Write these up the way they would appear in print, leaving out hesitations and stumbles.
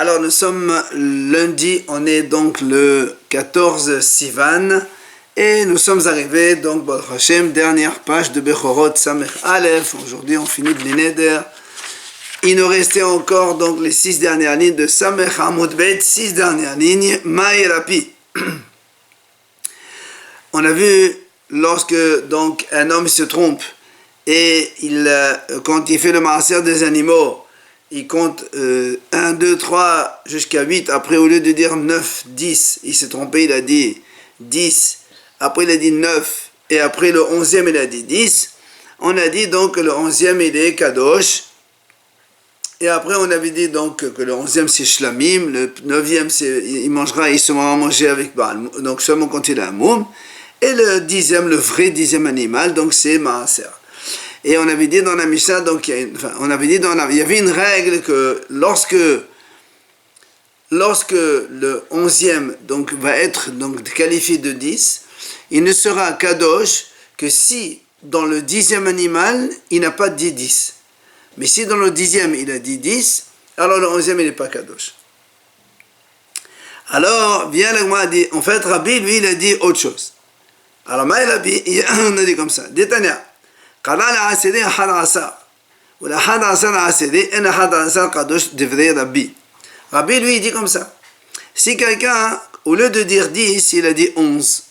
Alors nous sommes lundi, on est donc le 14 Sivan et nous sommes arrivés donc Baruch Hashem, dernière page de Bechorot Samech Aleph. Aujourd'hui on finit de l'Ineder. Il nous restait encore donc les 6 dernières lignes de Samech Amud Bet, 6 dernières lignes, Ma'irapi. On a vu lorsque donc un homme se trompe et quand il fait le maaser des animaux, il compte 1, 2, 3 jusqu'à 8. Après, au lieu de dire 9, 10, il s'est trompé, il a dit 10. Après, il a dit 9. Et après, le 11e, il a dit 10. On a dit donc que le 11e, il est Kadosh. Et après, on avait dit donc que le 11e, c'est Shlamim. Le 9e, il mangera, il se manger avec Baal. Donc, seulement quand il a un moum. Et le 10e, le vrai 10e animal, donc c'est Maaser. Et on avait dit dans la Mishnah, donc il y avait une règle que lorsque le 11e donc, va être donc, qualifié de 10, il ne sera Kadosh que si dans le 10e animal, il n'a pas dit 10. Mais si dans le 10e, il a dit 10, alors le 11e, il n'est pas Kadosh. Alors, bien l'Agma dit, en fait, Rabbi, lui, il a dit autre chose. Alors, Rabbi, on a dit comme ça, Détania. قال لعسيري أحد عصر والأحد عصر عسيري إن أحد عصر قدوش devrait Rabbi. Rabbi lui il dit comme ça. Si quelqu'un, au lieu de dire 10, il a dit 11.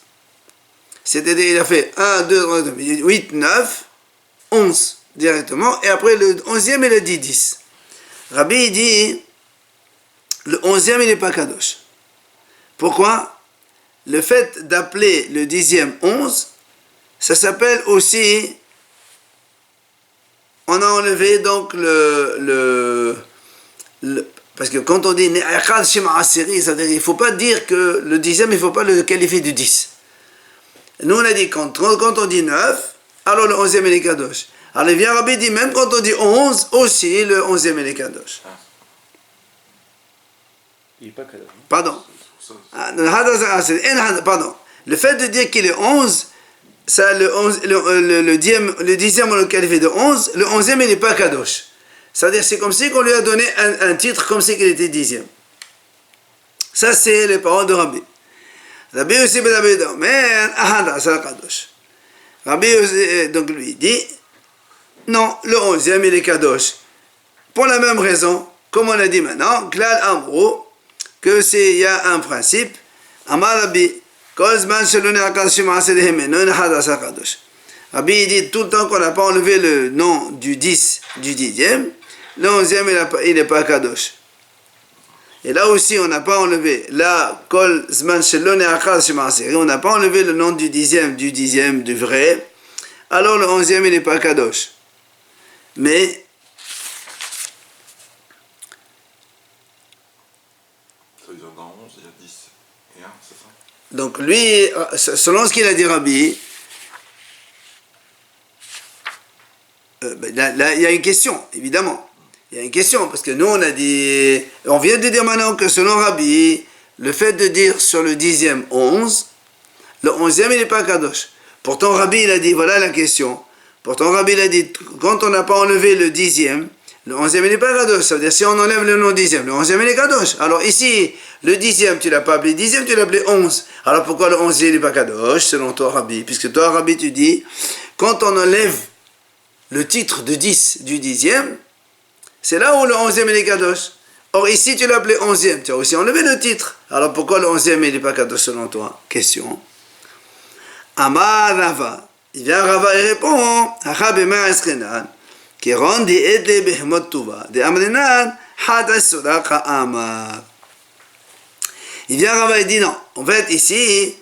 C'est-à-dire il a fait 1, 2, 3, 8, 9, 11 directement. Et après le 11e il a dit 10. Rabbi il dit, le 11e il n'est pas Kadosh. Pourquoi? Le fait d'appeler le 10e 11, ça s'appelle aussi... On a enlevé donc parce que quand on dit c'est-à-dire il ne faut pas dire que le 10e, il ne faut pas le qualifier du 10. Nous on a dit quand on dit 9, alors le 11e il est Kadosh. Alors il vient Rabbi dit même quand on dit 11, aussi le 11e il est Kadosh. Il n'est pas Kadosh. Pardon. Pardon. Le fait de dire qu'il est 11, ça, le 10e, on le qualifie de 11, le 11e, il n'est pas Kadosh. C'est-à-dire, c'est comme si on lui a donné un titre comme si il était 10e. Ça, c'est les paroles de Rabbi. Rabbi aussi, mais Ahada, c'est la Kadosh. Rabbi aussi, donc lui, dit, non, le 11e, il est Kadosh. Pour la même raison, comme on a dit maintenant, Klal Amrou, que il y a un principe, Amar Rabbi, Rabbi dit tout le temps qu'on n'a pas enlevé le nom du 10 du 10e, le 11e il n'est pas Kadosh. Et là aussi on n'a pas enlevé on n'a pas enlevé le nom du 10e du vrai, alors le 11e il n'est pas Kadosh. Mais donc lui, selon ce qu'il a dit Rabbi, là, il y a une question, évidemment. Il y a une question, parce que nous on a dit, on vient de dire maintenant que selon Rabbi, le fait de dire sur le 10e 11, le 11e il n'est pas Kadosh. Pourtant Rabbi il a dit, voilà la question. Pourtant Rabbi il a dit, quand on n'a pas enlevé le 10e, le 11e il n'est pas Kadosh. Ça veut dire si on enlève le nom 10e, le 11e il est Kadosh. Alors ici, le 10e tu l'as pas appelé 10e, tu l'as appelé 11. Alors pourquoi le 11e il n'est pas Kadosh selon toi Rabbi? Puisque toi Rabbi tu dis, quand on enlève le titre de 10 du 10e, c'est là où le 11e il est Kadosh. Or ici tu l'as appelé 11e, tu as aussi enlevé le titre. Alors pourquoi le 11e il n'est pas Kadosh selon toi? Question. Amar Rava. Il vient Rava et répond, qui rend des aidés behemot tuva, des amrinan, hadas sodaka amar. Il vient Rava et dit non. En fait, ici,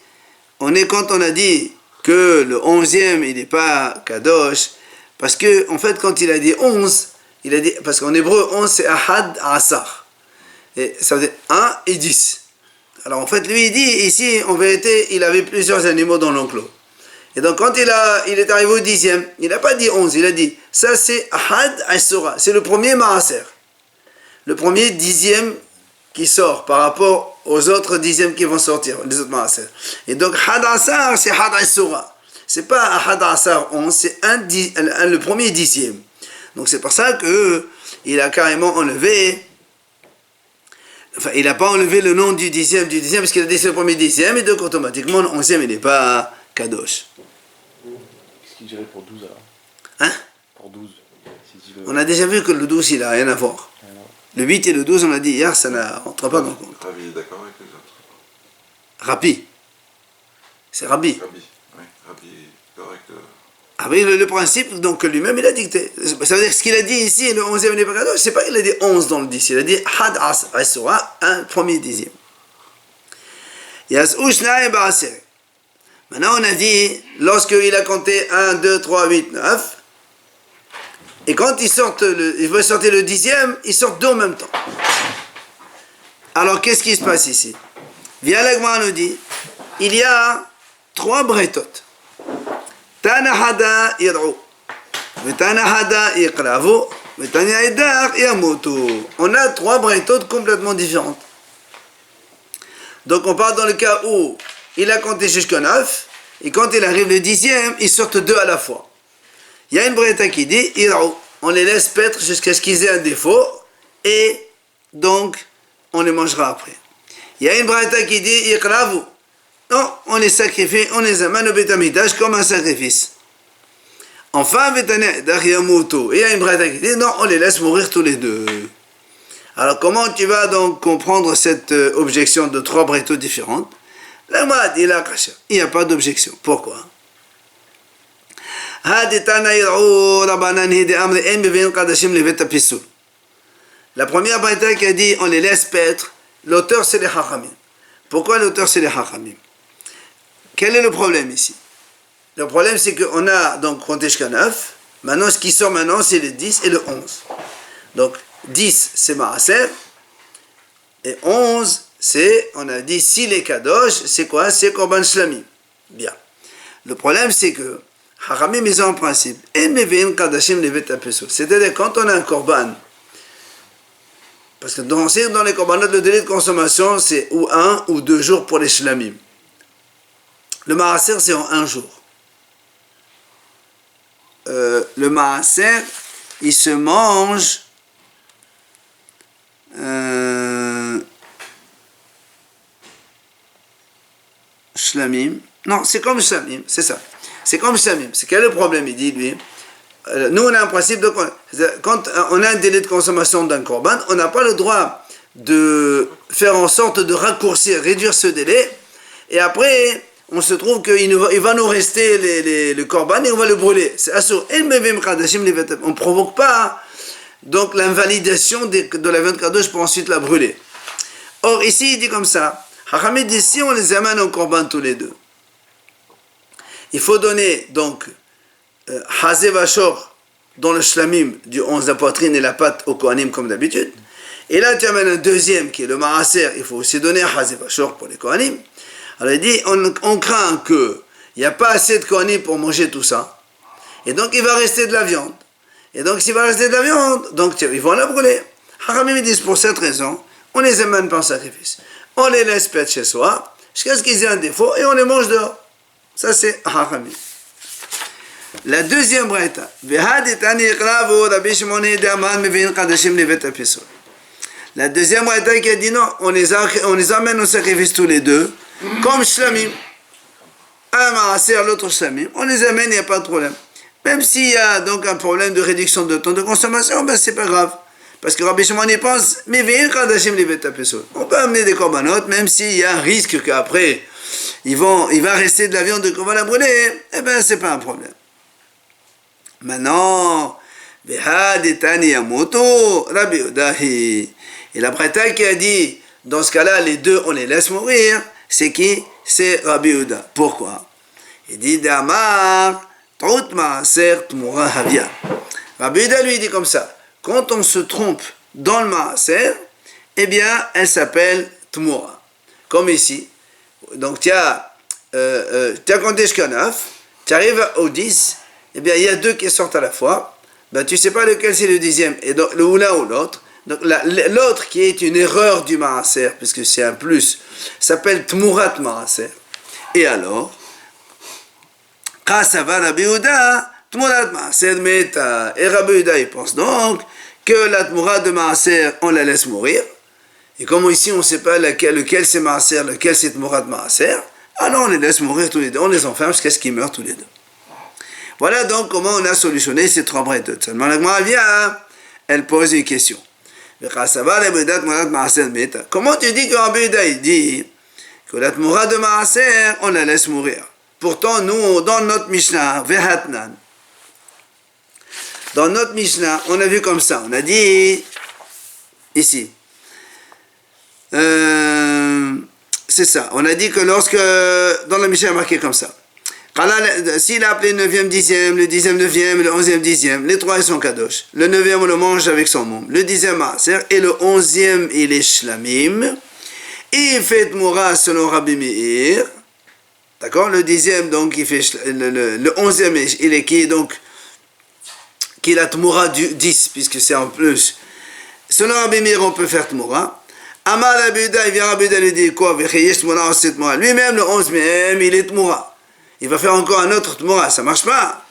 quand on a dit que le 11e, il n'est pas Kadosh, parce que, en fait, quand il a dit 11, il a dit, parce qu'en hébreu, 11, c'est Ahad Asar. Et ça veut dire 1 et 10. Alors, en fait, lui, il dit, ici, en vérité, il avait plusieurs animaux dans l'enclos. Et donc, quand il est arrivé au 10e, il n'a pas dit 11, il a dit, ça, c'est Ahad Asura. C'est le premier Maaser. Le premier 10e qui sort par rapport aux autres 10e qui vont sortir, les autres Maaser. Et donc, Had Asar, c'est Had Asura. C'est pas Had Asar 11, c'est le premier 10e. Donc, c'est pour ça qu'il a carrément enlevé Enfin, il n'a pas enlevé le nom du dixième, parce qu'il a dit c'est le premier dixième, et donc automatiquement, le 11e, il n'est pas Kadosh. Qu'est-ce qu'il dirait pour 12 alors? Hein? Pour 12. On a déjà vu que le 12, il n'a rien à voir. Le 8 et le 12, on a dit hier, ça n'entre pas dans le compte. Rabbi est d'accord avec les autres. Rabbi. C'est Rabbi. Rabbi, oui, Rabbi est correct. Ah oui, le principe, donc lui-même, il a dicté. Ça veut dire que ce qu'il a dit ici, le 11e n'est pas Kadosh, c'est pas qu'il a dit 11 dans le 10, il a dit Had Asura, un premier dixième. Yaz'u Shnaim Ba'aser. Maintenant, on a dit, lorsqu'il a compté 1, 2, 3, 8, 9, et quand il veut sortir le dixième, ils sortent deux en même temps. Alors, qu'est-ce qui se passe ici? Via l'Agma nous dit, il y a 3 bretotes. Tanahada yad'u, Tanahada yaqravu, Tanahida yamutu. On a 3 bretotes complètement différentes. Donc, on part dans le cas où il a compté jusqu'à 9, et quand il arrive le dixième, ils sortent 2 à la fois. Il y a une breta qui dit, on les laisse paître jusqu'à ce qu'ils aient un défaut, et donc, on les mangera après. Il y a une breta qui dit, iqravu. Non, on les sacrifie, on les amène au Beth Amikdash comme un sacrifice. Enfin, et il y a une breta qui dit, non, on les laisse mourir tous les deux. Alors, comment tu vas donc comprendre cette objection de 3 bretos différentes? La Gemara dit, il n'y a pas d'objection. Pourquoi? La première breta qui a dit, on les laisse paître, l'auteur c'est les Chachamim. Pourquoi l'auteur c'est les Chachamim? Quel est le problème ici? Le problème c'est qu'on a donc compté jusqu'à 9. Maintenant ce qui sort maintenant c'est le 10 et le 11. Donc 10 c'est Maaser. Et 11 c'est, on a dit, si les Kadosh, c'est quoi? C'est Korban Shlamim. Bien. Le problème c'est que Chachamim ils ont un principe. C'est-à-dire quand on a un Korban, parce que dans les corbanotes, le délai de consommation, c'est ou 1 ou 2 jours pour les shlamim. Le maaser, c'est en 1 jour. Le maaser, il se mange shlamim. Non, c'est comme shlamim, c'est ça. C'est comme shlamim. C'est quel est le problème, il dit, lui? Nous, on a un principe de... Quand on a un délai de consommation d'un korban, on n'a pas le droit de faire en sorte de raccourcir, réduire ce délai. Et après, on se trouve qu'il va nous rester le korban et on va le brûler. C'est assur. On ne provoque pas donc l'invalidation de la viande kadosh pour ensuite la brûler. Or, ici, il dit comme ça. Hachamim dit, si on les amène au korban tous les deux, il faut donner donc... Hazé Vachor dans le shlamim du 11 la poitrine et la patte au Kohanim comme d'habitude. Et là tu amènes un deuxième qui est le Maaser, il faut aussi donner Hazé Vachor pour les Kohanim. Alors il dit, on craint qu'il n'y a pas assez de Kohanim pour manger tout ça. Et donc il va rester de la viande. Et donc s'il va rester de la viande, donc ils vont la brûler. Hachamim disent pour cette raison, on les amène par sacrifice. On les laisse perdre chez soi, jusqu'à ce qu'ils aient un défaut et on les mange dehors. Ça c'est Hachamim. La deuxième breta, la deuxième breta qui a dit non, on les amène au sacrifice tous les deux, comme shlamim, un maaser, l'autre shlamim, on les amène, il n'y a pas de problème. Même s'il y a donc un problème de réduction de temps de consommation, ben c'est pas grave. Parce que Rabbi Shimon y pense, mais on peut amener des corbanotes, même s'il y a un risque qu'après, il va rester de la viande qu'on va la brûler, eh ben c'est pas un problème. Maintenant, et la breta qui a dit, dans ce cas-là, les deux, on les laisse mourir, c'est qui? C'est Rabbi Yehuda. Pourquoi? Il dit, Damar, Trout Maaser Tmura Havia. Rabbi Yehuda lui dit comme ça, quand on se trompe dans le Maaser, eh bien, elle s'appelle Tmura. Comme ici. Donc, tu as compté jusqu'à 9, tu arrives au 10, eh bien, il y a 2 qui sortent à la fois. Ben, tu ne sais pas lequel c'est le 10e, et donc, l'un ou l'autre. Donc, l'autre qui est une erreur du Maaser, puisque c'est un plus, s'appelle Tmurat Maaser. Et alors, Kasava Rabbi Yehuda, Tmurat Maaser Meta. Et Rabbi Yehuda, il pense donc que la Tmurat de Maaser, on la laisse mourir. Et comme ici on ne sait pas lequel c'est Maaser, lequel c'est Tmurat Maaser, alors on les laisse mourir tous les deux, on les enferme jusqu'à ce qu'ils meurent tous les deux. Voilà donc comment on a solutionné ces trois braïtot. Seulement la Gemara vient, elle pose une question. Comment tu dis que Rabbi Yehuda il dit que la Tmura de Maaser, on la laisse mourir? Pourtant, nous, dans notre Mishnah, Vehatnan, dans notre Mishnah, on a vu comme ça, on a dit, ici, c'est ça, on a dit que lorsque, dans la Mishnah, il y a marqué comme ça, s'il a appelé le 9e dixième, le 10e 9e, le 11e dixième, les trois ils sont kadosh. Le 9e on le mange avec son môme. Le 10e maaser et le 11e il est shlamim. Il fait tmoura selon Rabbi Meir. D'accord? Le 10e donc il fait le 11e il est qui donc qui est la tmoura du 10 puisque c'est en plus. Selon Rabbi Meir on peut faire tmoura. Amar Rabbi Yehuda, il vient Rabbi Yehuda lui dit quoi? Lui-même le 11e il est tmoura. Il va faire encore un autre tmoura, ça marche pas.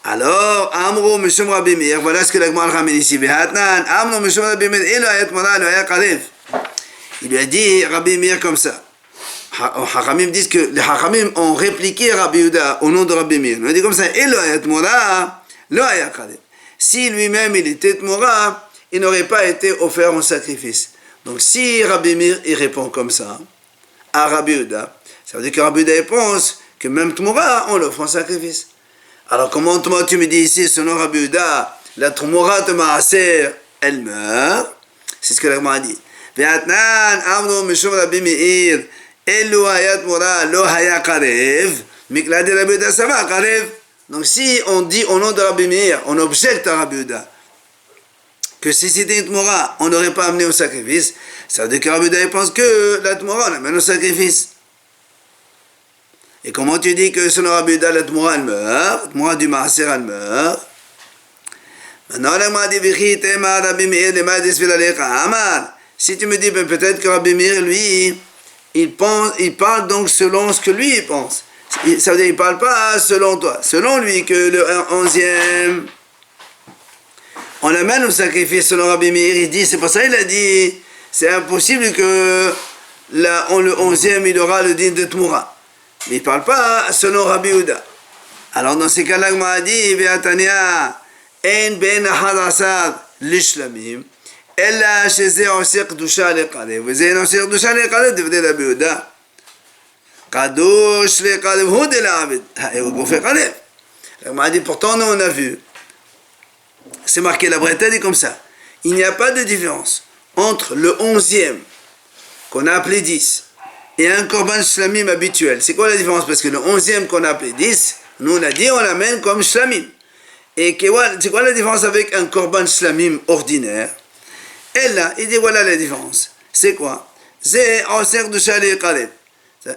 Alors, Amro Mishum Rabbi Meir, voilà ce que la Gemara ramène ici. Amro Mishum Rabbi Meir, il lui a dit Rabbi Meir comme ça. Hachamim disent que les Hachamim ont répliqué Rabbi Yehuda au nom de Rabbi Meir. Il a dit comme ça, si lui-même il était tmoura, il n'aurait pas été offert en sacrifice. Donc si Rabbi Meir il répond comme ça à Rabbi Yehuda, ça veut dire que Rabbi Yehuda pense que même Tmoura, on l'offre en sacrifice. Alors comment toi tu me dis ici, selon Rabbi Yehuda, la Tmoura de Maaser, elle meurt? C'est ce que la Gemara dit. Donc si on dit au nom de Rabbi Meir, on objecte à Rabbi Yehuda, que si c'était une Tmoura, on n'aurait pas amené au sacrifice, ça veut dire que Rabbi Yehuda pense que la Tmoura, on l'amène au sacrifice. Et comment tu dis que selon Rabbi Yehuda, la Tmoura, elle meurt, la Tmoura du Maaser, elle meurt? Maintenant, la Gemara dit, si tu me dis, ben, peut-être que Rabbi Meir, lui, il parle donc selon ce que lui, il pense. Ça veut dire, il ne parle pas selon toi. Selon lui, que le 11e, on l'amène au sacrifice selon Rabbi Meir, il dit, c'est pour ça qu'il a dit, c'est impossible que le 11e, il aura le din de Tmoura. Mais il ne parle pas selon Rabbi Yehuda. Alors dans ces cas-là, il a dit, Be'atania, en ben hadasad l'ishlamim, ella sheze osir kdusha leqalev. Veze osir kdusha leqalev, devrait Rabbi Yehuda. Kadosh leqalev hu de l'abed. Et vous goffez qalev. Il m'a dit, pourtant, nous on a vu. C'est marqué, la Breta dit comme ça. Il n'y a pas de différence entre le 11e, qu'on a appelé 10, et un korban shlamim habituel. C'est quoi la différence? Parce que le 11e qu'on a appelé 10, nous on a dit on l'amène comme shlamim. Et c'est quoi la différence avec un korban shlamim ordinaire? Et là, il dit voilà la différence. C'est quoi? C'est oser de shalé qaleb.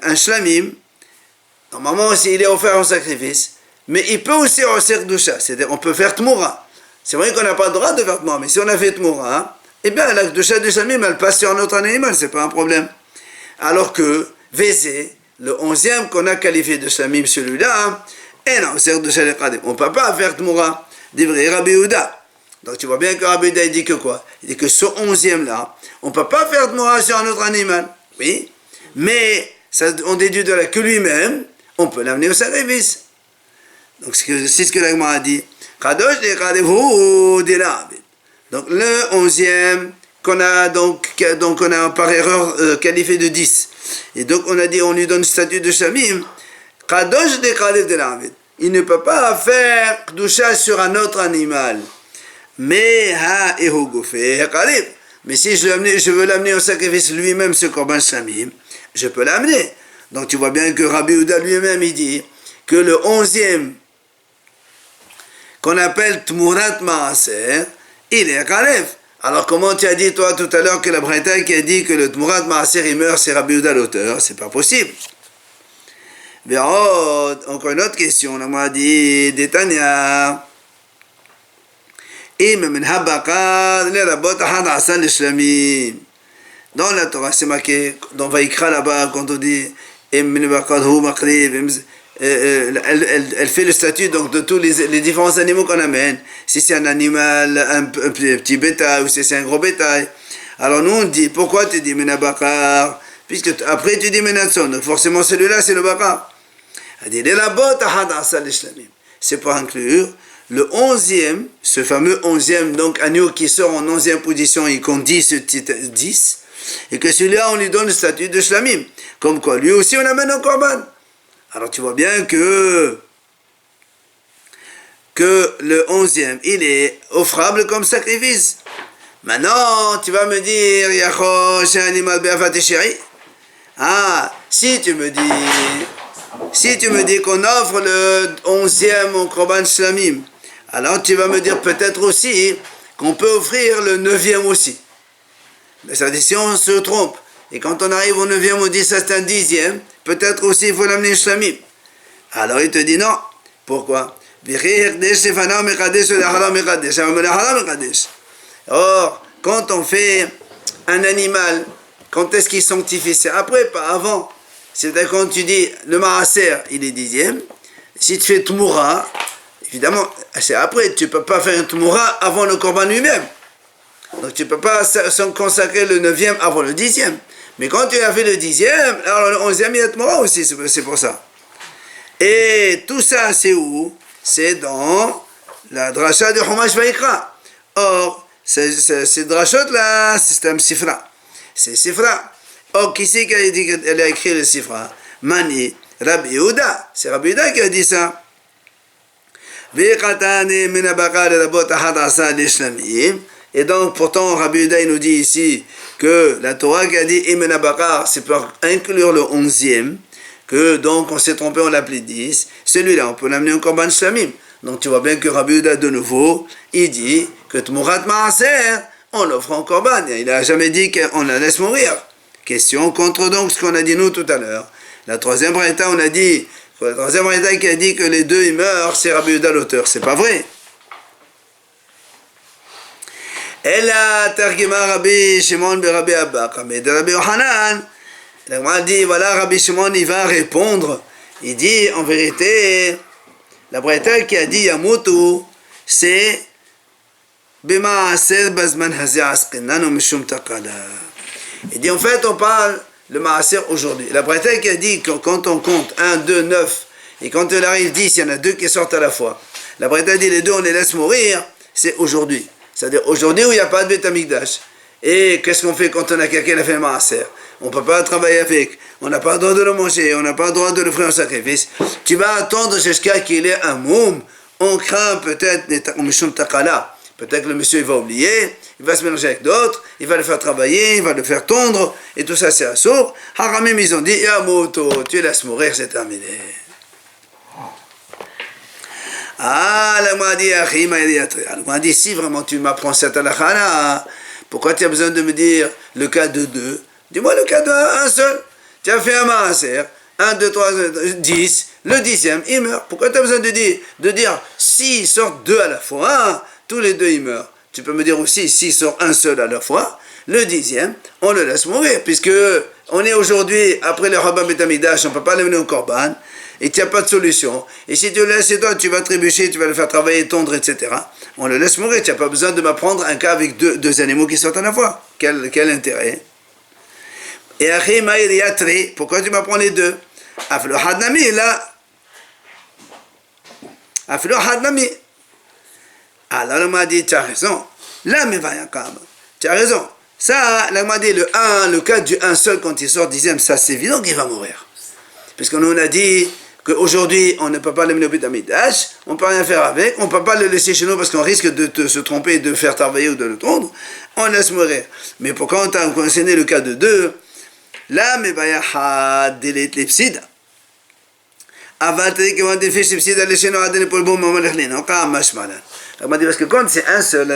Un shlamim, normalement aussi il est offert en sacrifice, mais il peut aussi oser doucha, c'est-à-dire on peut faire tmoura. C'est vrai qu'on n'a pas le droit de faire tmoura, mais si on a fait tmoura, eh bien la doucha du shlamim elle passe sur un autre animal, c'est pas un problème. Alors que Vézé, le 11e qu'on a qualifié de Shlamim, celui-là, et non, c'est de Shalek Qadem. On ne peut pas faire Tmoura, d'Ivri Rabbi Yehuda. Donc tu vois bien que Rabbi Yehuda dit que quoi? Il dit que ce 11e-là, on ne peut pas faire Tmoura sur un autre animal. Oui, mais ça, on déduit de là que lui-même, on peut l'amener au sacrifice. Donc c'est ce que l'Agma a dit. Kadosh de Kadevu de l'Abed. Donc le 11e, qu'on a donc on a par erreur qualifié de 10. Et donc on a dit, on lui donne le statut de Shamim. Kadosh de Khalif de l'Avid. Il ne peut pas faire Kdusha sur un autre animal. Mais ha ehogofé Khalif. Mais si je veux l'amener au sacrifice lui-même, ce Korban Shamim, je peux l'amener. Donc tu vois bien que Rabbi Yehuda lui-même il dit que le 11e qu'on appelle Tmurat Maaser, il est Khalif. Alors comment tu as dit toi tout à l'heure que la Bretagne qui a dit que le Tmurat Maaser il meurt, c'est Rabbi Yehuda l'auteur? C'est pas possible. Mais encore une autre question, on m'a dit Détania. Dans la Torah c'est marqué, dans Vaïkra là-bas, quand on dit elle fait le statut donc de tous les différents animaux qu'on amène. Si c'est un animal, un petit bétail, ou si c'est un gros bétail, Alors nous on dit, pourquoi tu dis Menabakar? Puisque après tu dis Menatson, donc forcément celui-là c'est le Bakar. Elle dit, c'est pour inclure le 11e, ce fameux 11e, donc agneau qui sort en 11e position et qu'on dit ce titre 10, et que celui-là on lui donne le statut de Shlamim. Comme quoi, lui aussi on amène un korban. Alors tu vois bien que le 11e, il est offrable comme sacrifice. Maintenant, tu vas me dire, Yacho, c'est un animal béafatishiri. Ah, si tu me dis qu'on offre le 11e au korban shlamim, alors tu vas me dire peut-être aussi qu'on peut offrir le 9e aussi. Mais ça dit si on se trompe, et quand on arrive au 9e, on dit ça c'est un 10e, peut-être aussi il faut l'amener shlamim. Alors il te dit non. Pourquoi? Or, quand on fait un animal, quand est-ce qu'il sanctifie? C'est après, pas avant. C'est-à-dire quand tu dis le maaser, il est 10e. Si tu fais tmoura, évidemment, c'est après. Tu ne peux pas faire un tmoura avant le korban lui-même. Donc tu ne peux pas consacrer le 9e avant le 10e. Mais quand tu as fait le 10e, alors le 11e, il y a tmoura aussi, c'est pour ça. Et tout ça, c'est où? C'est dans la dracha de Chumash Vaikra. Or, ces drachot-là, c'est un sifra. C'est sifra. Or, qui c'est qui a dit qu'elle a écrit le sifra? Mani, Rabbi Yehuda. C'est Rabbi Yehuda qui a dit ça. Et donc, pourtant, Rabbi Yehuda, il nous dit ici que la Torah qui a dit Imenabakar, c'est pour inclure le 11e, que donc on s'est trompé, on l'a appelé 10. Celui-là, on peut l'amener en korban shlamim. Donc tu vois bien que Rabbi Yehuda, de nouveau, il dit que Tmurat Maaser, on l'offre en korban. Il n'a jamais dit qu'on la laisse mourir. Question contre donc ce qu'on a dit nous tout à l'heure. La troisième braïta, on a dit, la troisième braïta qui a dit que les deux ils meurent, c'est Rabbi Yehuda l'auteur. C'est pas vrai. Elle a tergima Rabbi Shimon be Rabbi Abba, mais de Rabbi Yohanan. La dit, voilà, Rabbi Shimon, il va répondre. Il dit, en vérité, la braïta qui a dit Yamutu, c'est Bemaaser Bazman Hazi Askenan ou Mishum Takada. Il dit, en fait, on parle le Maaser aujourd'hui. La braïta qui a dit que quand on compte 1, 2, 9, et quand il arrive 10, il y en a deux qui sortent à la fois. La braïta dit, les deux, on les laisse mourir, c'est aujourd'hui. C'est-à-dire aujourd'hui où il n'y a pas de Beth Amikdash. Et qu'est-ce qu'on fait quand on a quelqu'un qui a fait Maaser? On ne peut pas travailler avec, on n'a pas le droit de le manger, on n'a pas le droit de le faire en sacrifice. Tu vas attendre jusqu'à qu'il ait un moum, on craint peut-être peut-être que le monsieur il va oublier, il va se mélanger avec d'autres, il va le faire travailler, il va le faire tondre, et tout ça c'est assourd. Haramim ils ont dit, Yamoto, tu laisses mourir, c'est terminé. Ah, la m'a dit, m'a dit, si vraiment tu m'apprends cette halakha, pourquoi tu as besoin de me dire le cas de 2? Dis-moi le cas d'un seul. Tu as fait un maaser, 1, 2, 3, 10, le 10e, il meurt. Pourquoi tu as besoin de dire s'ils sortent 2 à la fois, tous les 2 ils meurent? Tu peux me dire aussi s'il sort un seul à la fois, le 10e, on le laisse mourir, puisque on est aujourd'hui, après le Rabban Beth Amikdash, on ne peut pas l'amener au korban, et tu n'as pas de solution. Et si tu le laisses chez toi, tu vas trébucher, tu vas le faire travailler, tondre, etc. On le laisse mourir, tu n'as pas besoin de m'apprendre un cas avec deux animaux qui sortent à la fois. Quel intérêt? Et après, pourquoi tu m'apprends les deux? Aflo Hadnami, là. Aflo Hadnami. Alors, on m'a dit, tu as raison. Là, mais tu as raison. Ça, là, on m'a dit, le cas du un seul, quand il sort 10e, ça, c'est évident qu'il va mourir. Puisqu'on nous a dit qu'aujourd'hui, on ne peut pas l'amener au Beth Amikdash, on ne peut rien faire avec, on ne peut pas le laisser chez nous parce qu'on risque de se tromper, de faire travailler ou de le tondre, on laisse mourir. Mais pourquoi on t'a enseigné le cas de 2? Là, mais l'ipsida. Parce que quand c'est un seul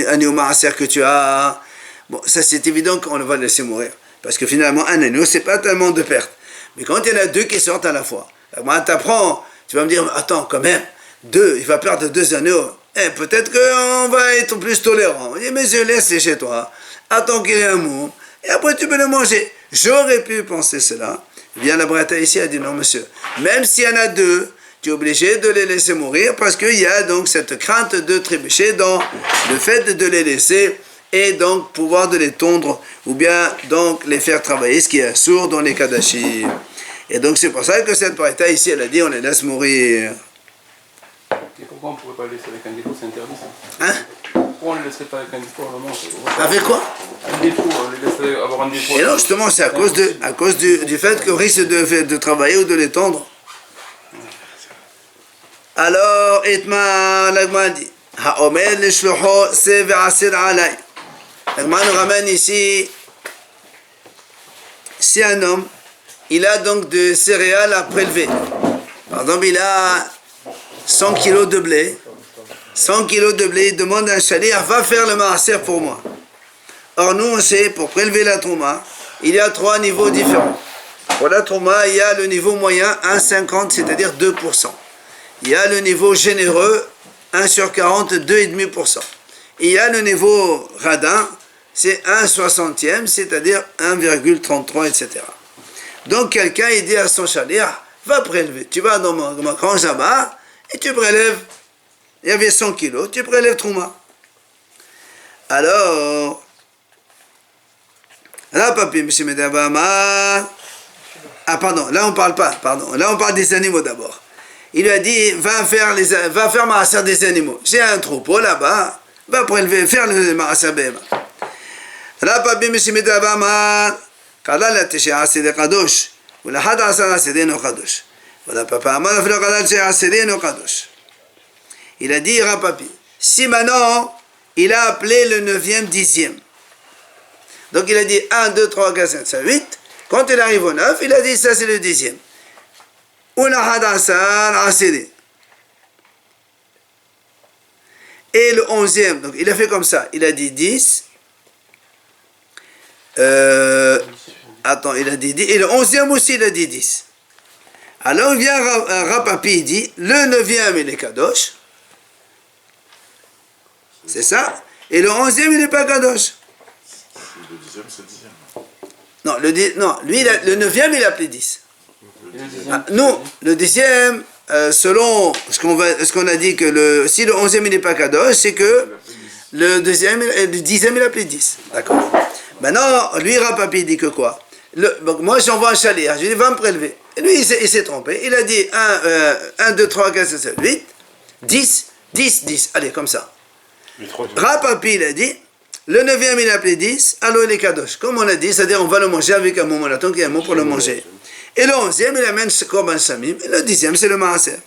agneau maaser que tu as, bon, ça c'est évident qu'on va le laisser mourir. Parce que finalement, un agneau, c'est pas tellement de perte. Mais quand il y en a 2 qui sortent à la fois, moi t'apprends, tu vas me dire, attends, quand même, 2, il va perdre 2 agneaux. Peut-être qu'on va être plus tolérant. On dit, mais je laisse chez toi, attends qu'il y ait un mot, et après tu peux le manger. J'aurais pu penser cela. Eh bien, la braïta ici a dit, non monsieur, même s'il y en a 2, tu es obligé de les laisser mourir, parce qu'il y a donc cette crainte de trébucher dans le fait de les laisser et donc pouvoir de les tondre ou bien donc les faire travailler, ce qui est sourd dans les Kadashim. Et donc c'est pour ça que cette paraïta ici, elle a dit on les laisse mourir. Et pourquoi on ne pourrait pas le laisser avec un défaut, c'est interdit ça? Hein? Pourquoi on ne le laisserait pas avec un défaut? Avec quoi? Un défaut, on les laisserait avoir un défaut. Et non, justement, c'est à cause du fait qu'on risque de travailler ou de les tondre. Alors, Itma, l'Agma dit, Ha'omer l'ishloho se ve'asir alay. L'Agma nous ramène ici, si un homme, il a donc de céréales à prélever. Par exemple, il a 100 kilos de blé. 100 kilos de blé, il demande à un chalit, va faire le maaser pour moi. Or, nous, on sait, pour prélever la trouma, il y a 3 niveaux différents. Pour la trouma, il y a le niveau moyen, 1,50, c'est-à-dire 2%. Il y a le niveau généreux, 1 sur 40, 2,5%. Il y a le niveau radin, c'est 1/60, c'est-à-dire 1,33, etc. Donc, quelqu'un, il dit à son chalit, va prélever. Tu vas dans ma grand jama et tu prélèves. Il y avait 100 kilos, tu prélèves trouma. Alors, là, papi, monsieur Medabama. Ah, pardon, là on parle pas, pardon. Là on parle des animaux d'abord. Il lui a dit, va faire maaser des animaux. J'ai un troupeau là-bas, va prélever, faire le maaser béma. Là, papi, monsieur Medabama. Kadal la tesha asede kadosh. Ou la had asar asede no kadosh. Voilà, papa, amana filo kadal tesha asede no kadosh. Il a dit, Rapapi, si maintenant, il a appelé le 9e, 10e. Donc il a dit 1, 2, 3, 4, 5, 6, 8. Quand il arrive au 9, il a dit, ça c'est le 10e. Et le 11e, donc il a fait comme ça. Il a dit 10. Attends, il a dit 10. Et le 11e aussi, il a dit 10. Alors il vient Rapapi, il dit, le 9e, il est Kadosh. C'est ça. Et le 11e, il n'est pas Kadosh. Le 10e, c'est le 10e. Non, lui, le 9e, il a appelé 10. Nous, le 10e, selon ce qu'on a dit, que si le 11e, il n'est pas Kadosh, c'est que le 10e, il a appelé 10. D'accord. Maintenant, lui, Rapapi, dit que quoi? Donc, moi, j'envoie un chalet. Je lui dis, va me prélever. Et lui, il s'est trompé. Il a dit 1, 2, 3, 4, 5, 7, 8, 10, 10, 10. Allez, comme ça. Rapapi, il a dit, le 9e, il a appelé 10, alors il est Kadosh. Comme on a dit, c'est-à-dire on va le manger avec un mot, on attend qu'il y ait un mot pour le manger. Et le 11e, il amène ce korban samim, et le 10e, c'est le maaser.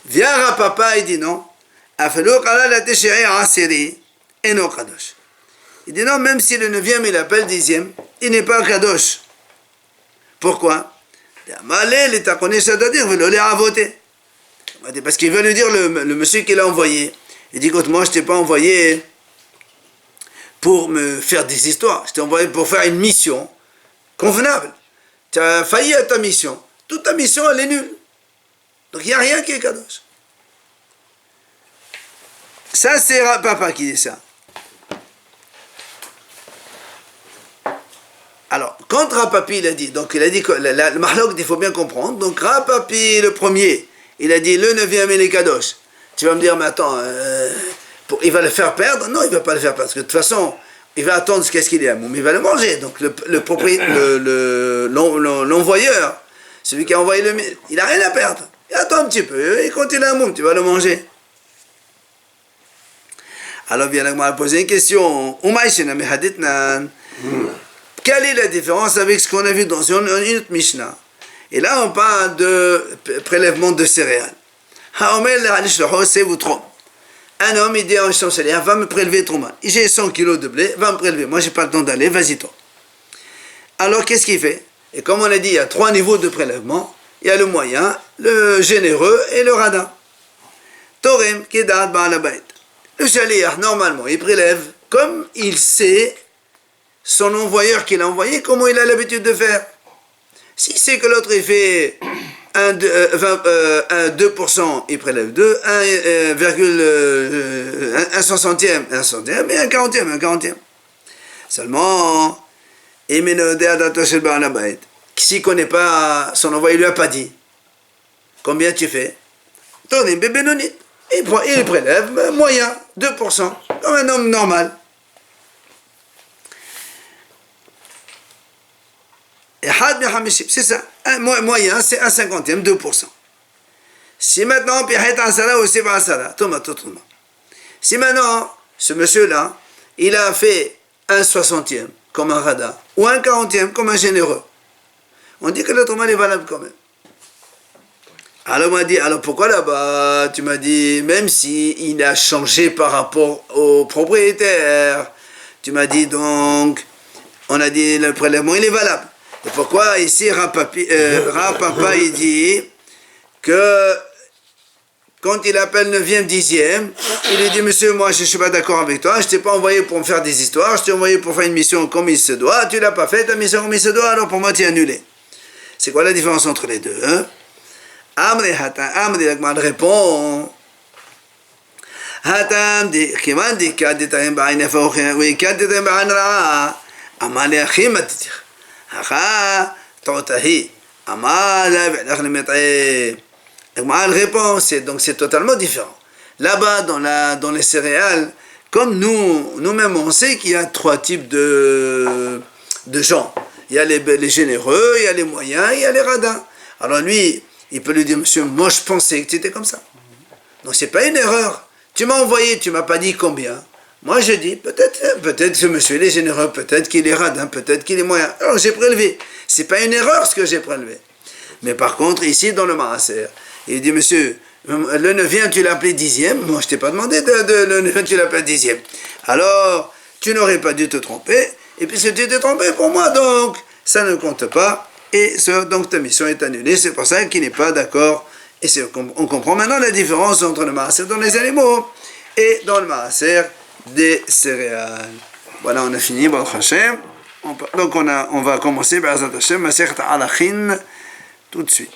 Vient Rapapa, il dit non, afelo kala la tesheri aseri, et non Kadosh. Il dit non, même si le 9e, il appelle 10e, il n'est pas Kadosh. Pourquoi? Parce qu'il veut lui dire, le monsieur qui l'a envoyé, il dit, écoute, moi, je ne t'ai pas envoyé pour me faire des histoires. Je t'ai envoyé pour faire une mission convenable. Tu as failli à ta mission. Toute ta mission, elle est nulle. Donc, il n'y a rien qui est Kadosh. Ça, c'est Papa qui dit ça. Alors, quand Rapapi, il a dit, donc il a dit que le mahlok, il faut bien comprendre. Donc, Rapapi, le premier, il a dit, le 9e, il est Kadosh. Tu vas me dire, mais attends, il va le faire perdre? Non, il ne va pas le faire perdre, parce que de toute façon, il va attendre qu'est-ce qu'il est à Moum, il va le manger. Donc l'envoyeur, celui qui a envoyé il n'a rien à perdre. Il attend un petit peu, et quand il est à Moum, tu vas le manger. Alors bien, on m'a posé une question. Quelle est la différence avec ce qu'on a vu dans une autre Mishnah? Et là, on parle de prélèvement de céréales. Un homme, il dit à un chancelier, va me prélever trop mal. J'ai 100 kilos de blé, va me prélever. Moi, j'ai pas le temps d'aller, vas-y toi. Alors, qu'est-ce qu'il fait? Et comme on a dit, il y a 3 niveaux de prélèvement. Il y a le moyen, le généreux et le radin. Torem, Kedat, Ba'alabait. Le chaliach, normalement, il prélève comme il sait son envoyeur qui l'a envoyé, comment il a l'habitude de faire. Si c'est que l'autre, il fait 2%, il prélève 2, 1 soixantième, et un quarantième. Seulement, s'il ne connaît pas son envoyé, il ne lui a pas dit. Combien tu fais? Tonim bébénonite. Il prélève moyen, 2%, comme un homme normal. c'est ça. Un moyen, c'est 1/50, 2%. Si maintenant, si maintenant, ce monsieur-là, il a fait 1/60 comme un radin, ou 1/40 comme un généreux, on dit que le trauma est valable quand même. Alors on m'a dit, alors pourquoi là-bas, tu m'as dit, même si il a changé par rapport au propriétaire, tu m'as dit donc, on a dit le prélèvement il est valable. Et pourquoi ici Rapapa il dit que quand il appelle 9e, 10e, il lui dit monsieur, moi je ne suis pas d'accord avec toi, je ne t'ai pas envoyé pour me faire des histoires, je t'ai envoyé pour faire une mission comme il se doit, tu ne l'as pas fait, ta mission comme il se doit, alors pour moi tu es annulé. C'est quoi la différence entre les deux hein? Amri, l'Agma répond. Hatam dit, Kiman dit, Kaditaim Ba'in Fauchen, oui, Kaditaim Ba'in Ra'a, Amali Achimat, Hacha, Tautahi, Amal, Achlimetre. L'Agma répond, donc c'est totalement différent. Là-bas, dans les céréales, comme nous-mêmes, on sait qu'il y a 3 types de gens. Il y a les généreux, il y a les moyens, il y a les radins. Alors lui, il peut lui dire, monsieur, moi je pensais que tu étais comme ça. Donc c'est pas une erreur. Tu m'as envoyé, tu m'as pas dit combien. Moi je dis, peut-être ce monsieur il est généreux, peut-être qu'il est radin, peut-être qu'il est moyen. Alors j'ai prélevé. C'est pas une erreur ce que j'ai prélevé. Mais par contre, ici dans le Maaser, il dit, monsieur, le 9e tu l'as appelé 10e. Moi je t'ai pas demandé le 9e tu l'as appelé 10e. Alors, tu n'aurais pas dû te tromper. Et puis si tu t'es trompé pour moi, donc ça ne compte pas. Et donc ta mission est annulée, c'est pour ça qu'il n'est pas d'accord. Et on comprend maintenant la différence entre le maaser dans les animaux et dans le maaser des céréales. Voilà, on a fini, Baruch Hashem. Donc on va commencer, Be'ezrat Hashem, Masechet Alachin, tout de suite.